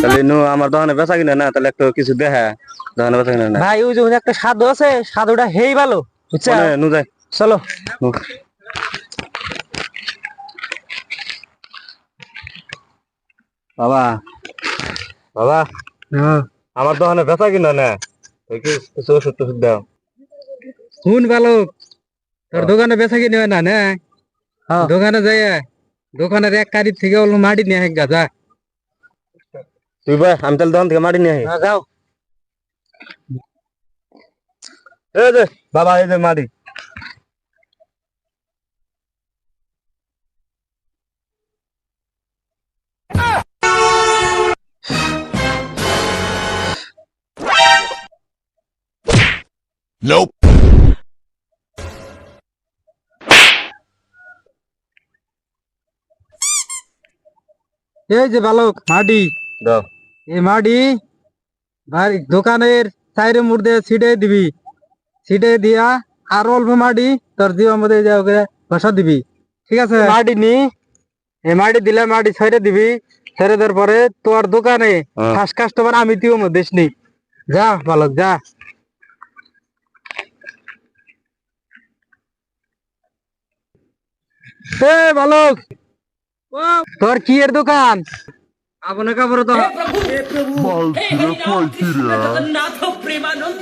তাহলে নু আমার দোকানে বেচা কিনা না, তাহলে একটু কিছু দেখা দোকানে বেচা কিনা না। ভাই ওই যে একটা সাধু আছে, সাধুটা হেই ভালো বুঝছো। কোনে নু যাই চলো। নু। বাবা বাবা আমার দোকানে বেচা কিনা না, তুই কিছু ওষুধ টষুধ দাও। শুন বালক, তোর দোকানে বেচা কিনে হয় না না? দোকানে যাই, দোকানের এক কারির থেকে অল্প মাটি নিয়ে গা যা। তুই ভাই আমি তাহলে দোকান থেকে মাটি নিয়ে আসি। যাও। এই যে বাবা, এই যে মাটি। Nope. এই যে বালক মাটি, দাও। এই মাটি বাড়ি দোকানের চাইরে মুড় ছিটে দিবি, ছিটে দিয়া আর অল্প মাটি তোর জীবন মধ্যে ঘষা দিবি, ঠিক আছে? মাটি নি, এই মাটি দিলে মাটি ছেড়ে দিবি, ছেড়ে দেওয়ার পরে তোর দোকানে ফার্স্ট কাস্টমার আমি তুই মধ্যে নি। যা বালক যা। এ বালক, তোর কি এর দোকান? আপনার কাপড় তো Maltira, हे हरिनाम कृष्ण जगन्नाथ प्रेमानंद